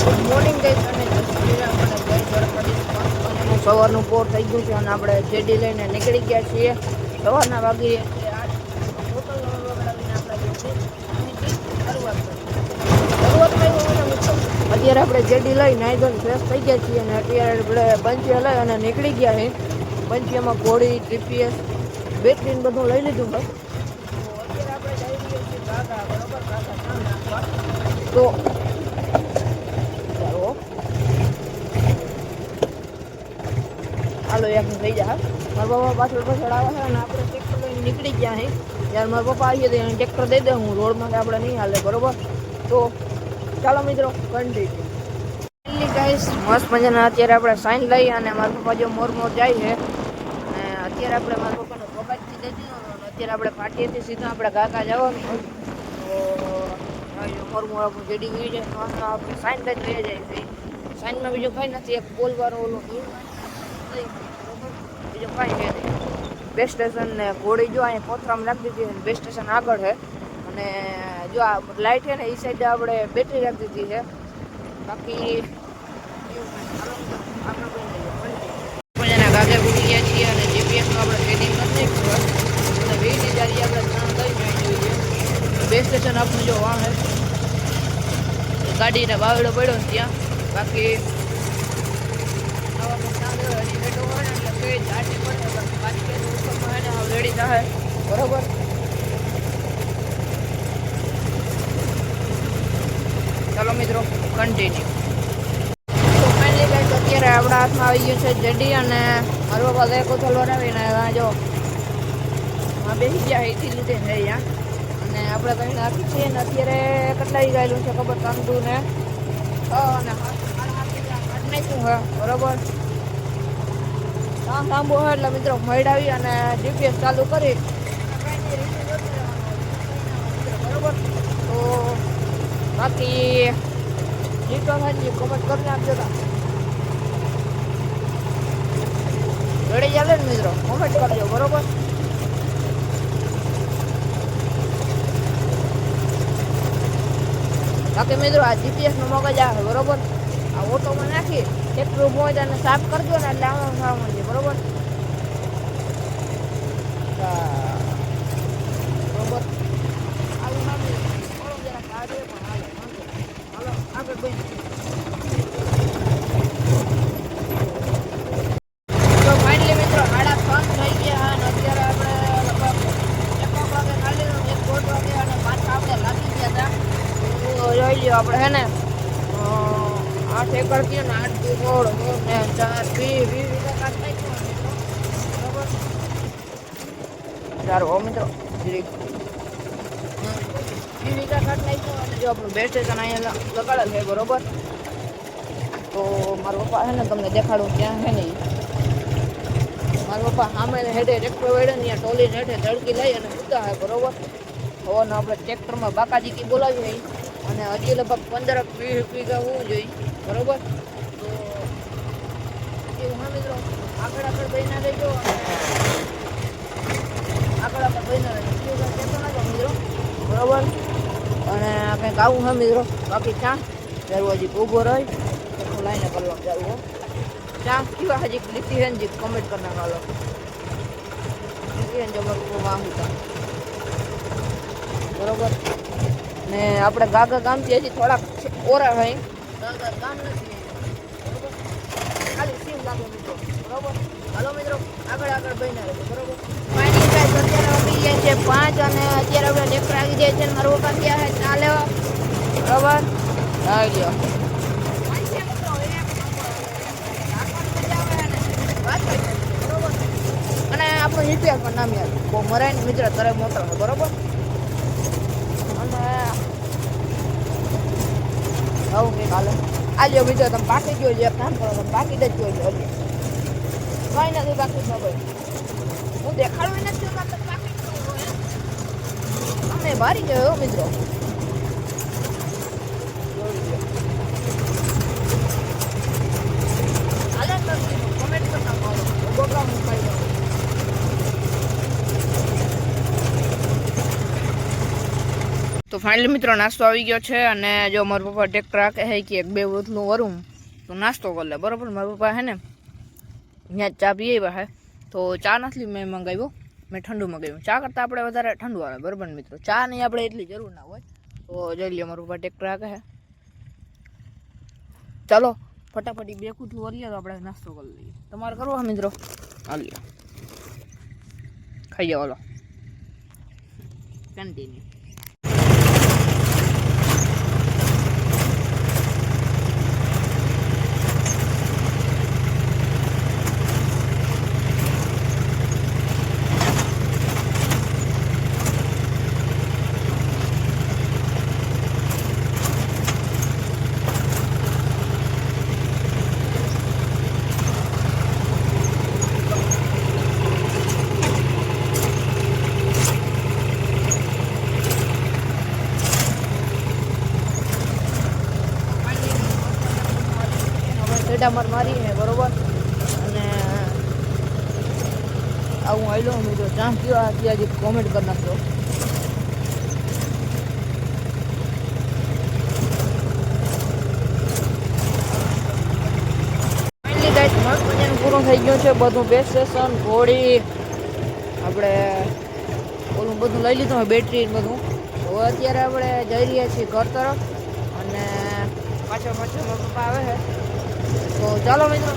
Good morning guys અને જય શ્રી રામ અને જય દ્વારકાધીશ. સવારનું પોર થઈ ગયું છે અને આપણે જેડી લઈને નીકળી ગયા છીએ. સવારના વાગી છે 8. બોટલ વગડાવીને આપણા અહીંથી શરૂઆત કરીએ. અત્યારે આપણે જેડી લઈ નાઈ ધોઈને ફ્રેશ થઈ ગયા છીએ અને અત્યારે આપણે પંચિયા લઈ અને નીકળી ગયા છે. પંચિયામાં ઘોડી જીપીએસ બેટરી બધું લઈ લીધું છે. તો અત્યારે આપણે જઈ રહ્યા છીએ ગાગા, બરોબર? ગાગા ચા નાખવા. તો હાલો એક થઈ જાય. મારા પપ્પા પાછળ આવે છે અને આપણે ટ્રેક્ટર લઈને નીકળી ગયા છે. જ્યારે મારા પપ્પા આવીએ તો ટ્રેક્ટર દઈ દે, હું રોડમાં આપણે નહીં હાલે, બરોબર? તો ચાલો મિત્રો, કન્ટિન્યુ. ગાઈસ મસ્ત મજાના અત્યારે આપણે સાઈન લઈ અને મારા પપ્પા જો મોર જાય છે અને અત્યારે આપણે મારા પપ્પાનો પગારથી દઈ દીધો અને અત્યારે આપણે પાટીએથી સીધા આપણે ગાગા જવાનું. તો મોર આપણું જેડી ગયું છે, આપણે સાઈન લઈ જઈ જાય છે. સાઈનમાં બીજું કંઈ નથી, એક પોલવાળો ઓલો બીજું કાંઈ છે નહીં. બેસ્ટ સ્ટેશન ને ઘોડી જો અહીંયા કોથરામાં રાખી દીધી છે. બેસ્ટ સ્ટેશન આગળ છે અને જો આ લાઇટ છે ને એ સાઈડ આપણે બેટરી રાખી દીધી છે. બાકી ગાગે ઉડી ગયા છીએ અને જીપીએસનું આપણે સેટિંગ નથી અને 20,000 આપણે જોઈએ. બેસ્ટ સ્ટેશન આપણું જો વાં છે, ગાડીને બાવડો પડ્યો ને ત્યાં. બાકી રેડી થાય, બરોબર? ચાલો મિત્રો, કન્ટિન્યુ. તો ફાઇનલી ગાઈસ અત્યારે આપણા હાથમાં આવી ગયું છે જેડી અને મારો પપ્પા એક કોથલ વરાવીને જો બેસી ગયા એથી લીધે છે અહીંયા. અને આપણે કંઈ નાખી છીએ ને અત્યારે કેટલા ગયેલું છે ખબર? તંદુ ને અને નાખ્યું હે, બરોબર? લાંબો હોય એટલે મિત્રો મળી અને જીપીએસ ચાલુ કરી બરોબર. તો બાકી જીતો થાય કોમેન્ટ કરી નાખજો. રેડી ચાલે ને મિત્રો? કોમેન્ટ કરજો, બરોબર? બાકી મિત્રો આ જીપીએસ નો મગજ આવે, બરોબર? આ ઓટોમાં નાખી એટલું મોજ અને સાફ કરજો ને એટલે આમાં થવા મળશે, બરોબર? બરોબર. આગળ ભાઈ તો ફાઇનલી મિત્રો 3:30 થઈ ગયા અને અત્યારે આપણે લગભગ 1 વાગે ખાલી 1 વાગે અને પાછા આપણે લાગી ગયા હતા. જોઈ લ્યો આપણે હે ને 8 એકર થયો ને 8 થી 16 ને 4 20 વીઘા કાઢ નાખ્યો, બરોબર? સારું મિત્રો, 20 વીઘા કાઢ નાખ્યો અને જો આપણું બેસ્ટ સ્ટેશન અહીંયા લગાડેલ છે, બરોબર? તો મારા પપ્પા છે ને તમને દેખાડું ત્યાં છે ને મારા પપ્પા સામે હેઠે ટ્રેક્ટર વેડે ને ત્યાં ટોલી હેઠે ઝડકી લઈ અને ઉતા છે, બરોબર? હવાનો આપણે ટ્રેક્ટરમાં બાકાજી કી બોલાવીએ અને હજી લગભગ 15-20 વીઘા હોવું જોઈએ, બરોબર? તો એવું હા મિત્રો, આગળ બહીના રહેજો, આગળ બહીના રહેજો મિત્રો, બરોબર? અને કંઈક આવું હા મિત્રો. બાકી ચા જરૂર હજી ઊભો રહી હું લાઈને કરવા જવું. ચા કેવા હજી લીધી છે ને હજી કમેન્ટ કરી નાખો. જો વાહું તા, બરોબર? ને આપણે ગાગા ગામથી હજી થોડાક ઓરા હોય, ગામ નથી, બરોબર? ખાલી સીમ લાગે મિત્રો, બરોબર? હાલો મિત્રો, આગળ બહીના રહેજો, બરોબર? ફાઇનલી ગાઈસ અત્યારે વાગી ગયા છે 5 અને અત્યારે આપણે ટ્રેક્ટર આવી જાય છે. મારો પપ્પા ગયા છે ચા લેવા, બરોબર? આવી ગયો અને આપણું જીપીએસ પણ નામ યાદ બહુ મરાય ને મિત્ર તરે મોટર છે, બરોબર? અને આવું કંઈક હાલે. આજો બીજો તમે બાકી ગયો છે, એક કામ કરો, તમે બાકી જ જોઈ લો. કંઈ નથી બાકી ન ભાઈ, હું દેખાડું નથી બાકી અમે ભારી ગયો મિત્રો. કમેન્ટ કરતા તો તો ફાઇનલી મિત્રો નાસ્તો આવી ગયો છે અને જો મારા પપ્પા ટ્રેક્ટર રાખે છે કે એક બે બોતલું વરું તો નાસ્તો કરી લે બરાબર. મારા પપ્પા હે ને ત્યાં ચા પીએ હે તો ચા નથી મેં મંગાવ્યો, મેં ઠંડુ મંગાવ્યું. ચા કરતાં આપણે વધારે ઠંડુ આવે બરાબર મિત્રો. ચા નહીં આપણે એટલી જરૂર ના હોય. તો જોઈ લઈએ મારા પપ્પા ટ્રેક્ટર રાખે છે. ચાલો ફટાફટી બે કૂટલું વરીએ તો આપણે નાસ્તો કરી લઈએ. તમારે કરવો હે મિત્રો? હાલ ખાઈ જાઓ. હાલો કન્ટિન્યુ. માર મારી હે બરોબર. અને આવું આવેલો મિત્રો ચા પીવા ત્યાં હજી કોમેન્ટ કરી નાખજો. ફાઇનલી ગાઈસ મસ્ત મજાનું પૂરું થઈ ગયું છે બધું. બેસ્ટ સ્ટેશન ઘોડી આપણે ઓલું બધું લઈ લીધું હોય, બેટરી બધું. તો અત્યારે આપણે જઈ રહ્યા છીએ ઘર તરફ અને પાછળ મારા પપ્પા આવે છે. તો ચાલો મિત્રો.